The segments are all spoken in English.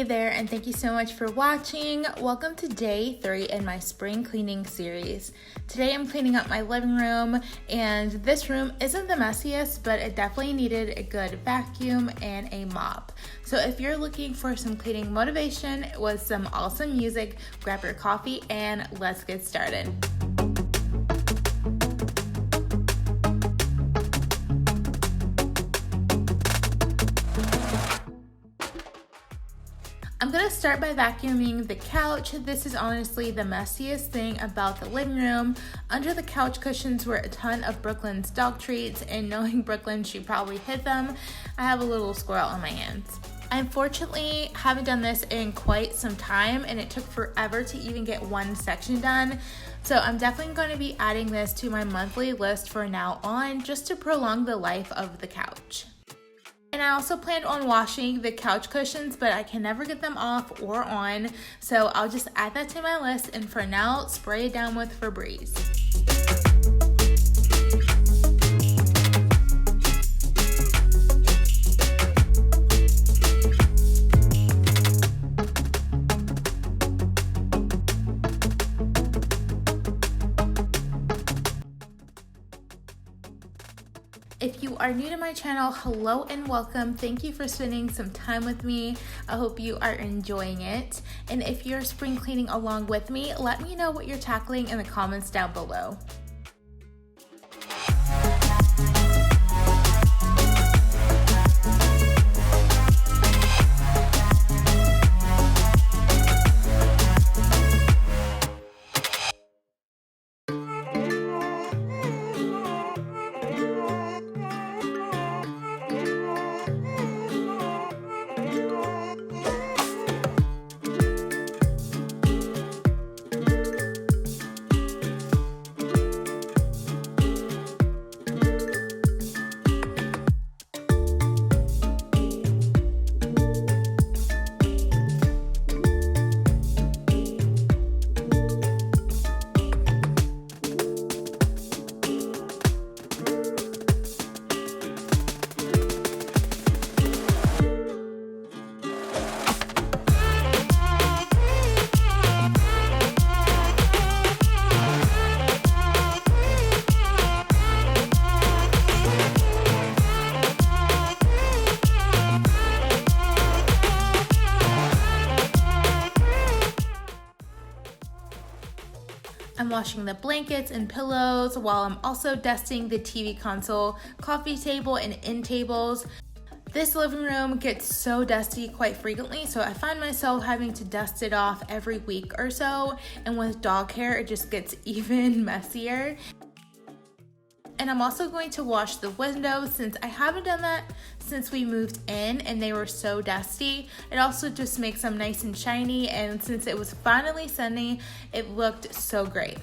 there, and thank you so much for watching. Welcome to day 3 in my spring cleaning series. Today I'm cleaning up my living room, and this room isn't the messiest, but it definitely needed a good vacuum and a mop. So if you're looking for some cleaning motivation with some awesome music, grab your coffee and let's get started. I'm gonna start by vacuuming the couch. This is honestly the messiest thing about the living room. Under the couch cushions were a ton of Brooklyn's dog treats, and knowing Brooklyn, she probably hid them. I have a little squirrel on my hands. I unfortunately haven't done this in quite some time, and it took forever to even get one section done. So I'm definitely going to be adding this to my monthly list for now on, just to prolong the life of the couch. And I also planned on washing the couch cushions, but I can never get them off or on. So I'll just add that to my list, and for now, spray it down with Febreze. If you are new to my channel, hello and welcome. Thank you for spending some time with me. I hope you are enjoying it. And if you're spring cleaning along with me, let me know what you're tackling in the comments down below. I'm washing the blankets and pillows while I'm also dusting the TV console, coffee table, and end tables. This living room gets so dusty quite frequently, so I find myself having to dust it off every week or so, and with dog hair, it just gets even messier. And I'm also going to wash the windows since I haven't done that since we moved in and they were so dusty. It also just makes them nice and shiny, and since it was finally sunny, it looked so great.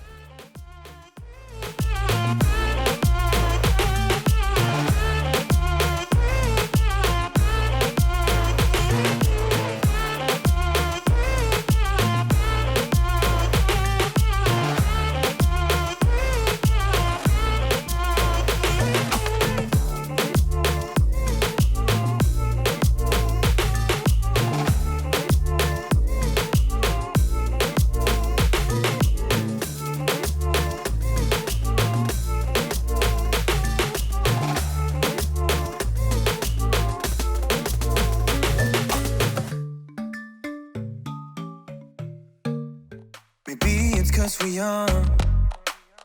Maybe it's 'cause we're young,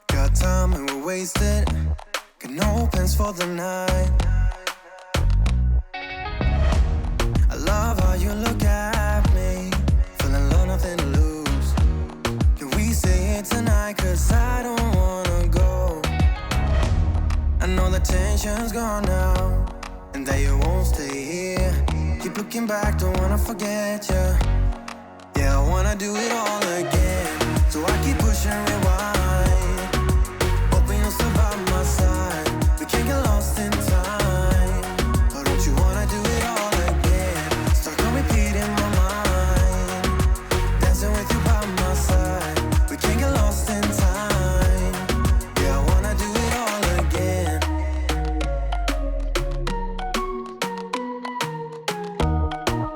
got time and we're wasted, got no plans for the night. I love how you look at me, feeling low, nothing to lose. Can we say it tonight? 'Cause I don't wanna go. I know the tension's gone now, and that you won't stay here. Keep looking back, don't wanna forget you. Yeah, I wanna do it all again, so I keep pushing rewind, hoping you'll still by my side. We can't get lost in time. Oh, don't you wanna do it all again? Stuck on repeat in my mind, dancing with you by my side. We can't get lost in time. Yeah, I wanna do it all again.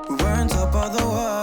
We were on top of the world,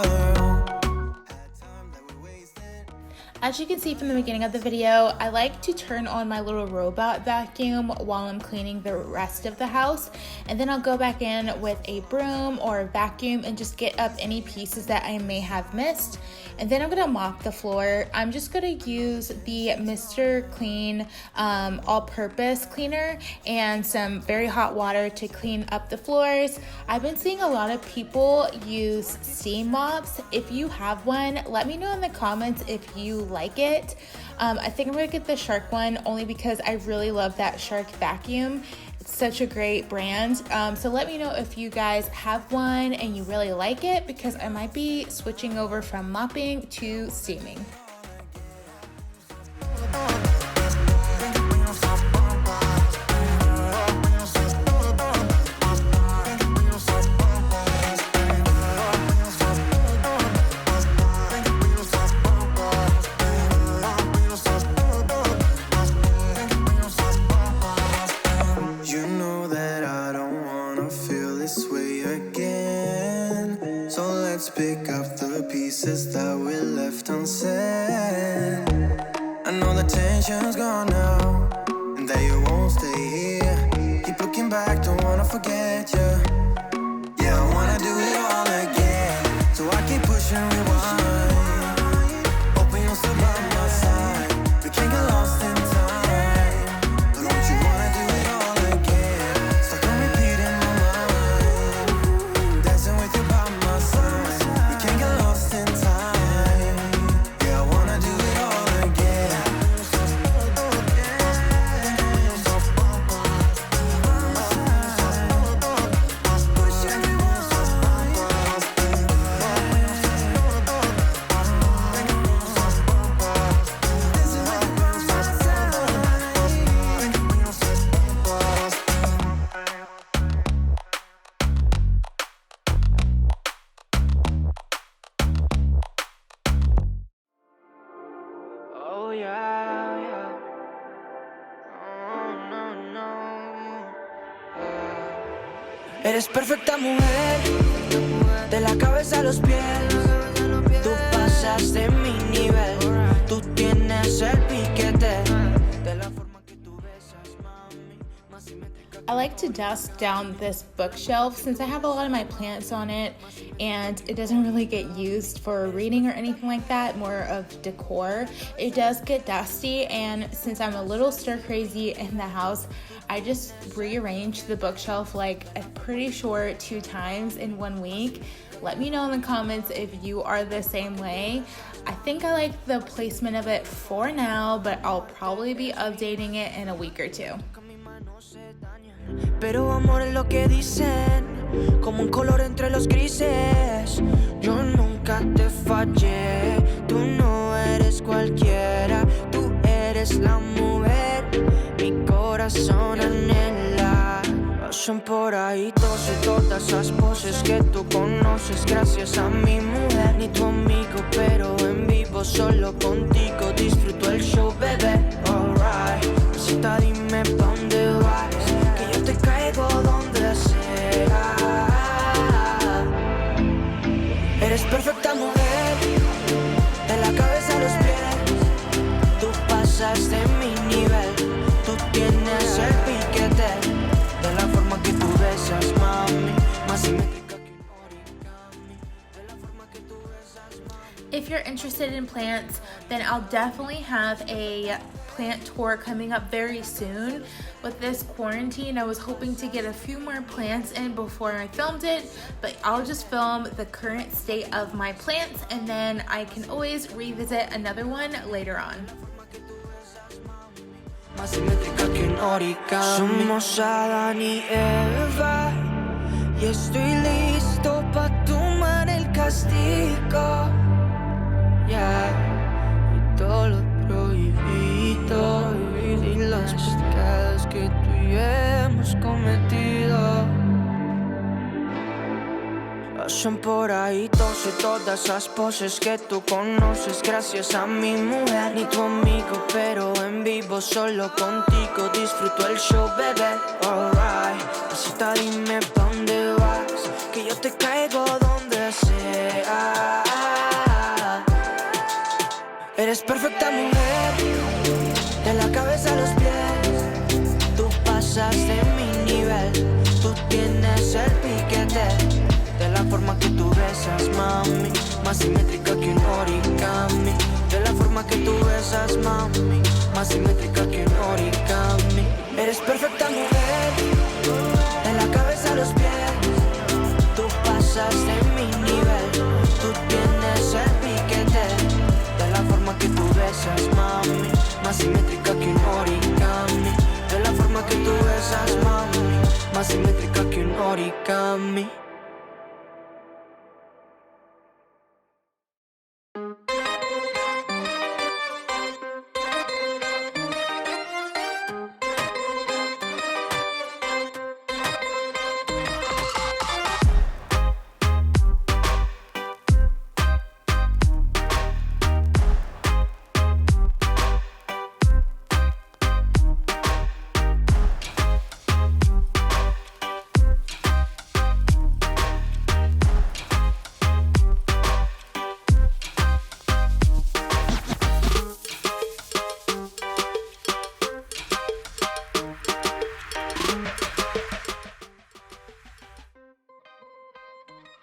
As you can see from the beginning of the video, I like to turn on my little robot vacuum while I'm cleaning the rest of the house, and then I'll go back in with a broom or a vacuum and just get up any pieces that I may have missed. And then I'm gonna mop the floor. I'm just gonna use the Mr. Clean all-purpose cleaner and some very hot water to clean up the floors. I've been seeing a lot of people use steam mops. If you have one, let me know in the comments if you like it. I think I'm gonna get the Shark one only because I really love that Shark vacuum. It's such a great brand. So let me know if you guys have one and you really like it, because I might be switching over from mopping to steaming. Pick up the pieces that we left unsaid. I know the tension's gone now, and that you won't stay here. Keep looking back, don't wanna forget you. Yeah, I wanna do it all again, so I keep pushing rewind. Hoping you'll still by my side. We can't get lost in time. But don't you wanna do it all again? Stuck on repeat in my mind, dancing with you by my side. Eres perfecta mujer, de la cabeza a los pies. Tú pasas de mi nivel, tú tienes el piquete. De la forma que tú besas, mami, más simétrica. I like to dust down this bookshelf since I have a lot of my plants on it and it doesn't really get used for reading or anything like that, more of decor. It does get dusty, and since I'm a little stir crazy in the house, I just rearranged the bookshelf like I'm pretty sure 2 times in 1 week. Let me know in the comments if you are the same way. I think I like the placement of it for now, but I'll probably be updating it in a week or 2. Pero amor es lo que dicen, como un color entre los grises. Yo nunca te fallé, tú no eres cualquiera, tú eres la mujer, mi corazón anhela. Pasan por ahí todas esas poses que tú conoces gracias a mi mujer. Ni tu amigo, pero en vivo solo contigo disfruto el show, bebé. Alright, cita, dime pa' dónde vas, que yo te caigo donde sea. Eres perfecta mujer, de la cabeza a los pies. Tú pasas de mi nivel, tú tienes el piquete. De la forma que tú besas, mami, más simétrica que un origami. De la forma que tú besas, mami. If you're interested in plants, then I'll definitely have a plant tour coming up very soon. With this quarantine, I was hoping to get a few more plants in before I filmed it, but I'll just film the current state of my plants and then I can always revisit another one later on. Más simétrica que un origami. Somos Adán y Eva, y estoy listo pa' tomar el castigo. Yeah. Y todo lo prohibido, y las pecados que tú y yo hemos cometido. Pasan por ahí todas esas poses que tú conoces gracias a mi mujer. Ni tu amigo, pero en vivo solo contigo disfruto el show, bebé. Alright, cita, dime pa' dónde vas, que yo te caigo donde sea. Eres perfecta perfecta mujer, de la cabeza a los pies. Tú pasas de mi nivel, tú tienes el piquete. De la forma que tú besas, mami, más simétrica que un origami. De la forma que tú besas, mami, más simétrica que un origami. Eres perfecta mujer, de la cabeza a los pies. Tú pasas de mi nivel, tú tienes el piquete. De la forma que tú besas, mami, más simétrica que un origami. De la forma que tú besas, mami, más simétrica que un origami.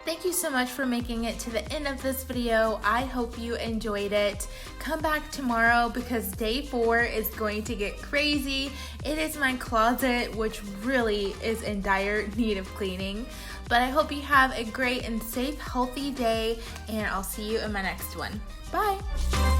Thank you so much for making it to the end of this video. I hope you enjoyed it. Come back tomorrow because day 4 is going to get crazy. It is my closet, which really is in dire need of cleaning. But I hope you have a great and safe, healthy day, and I'll see you in my next one. Bye.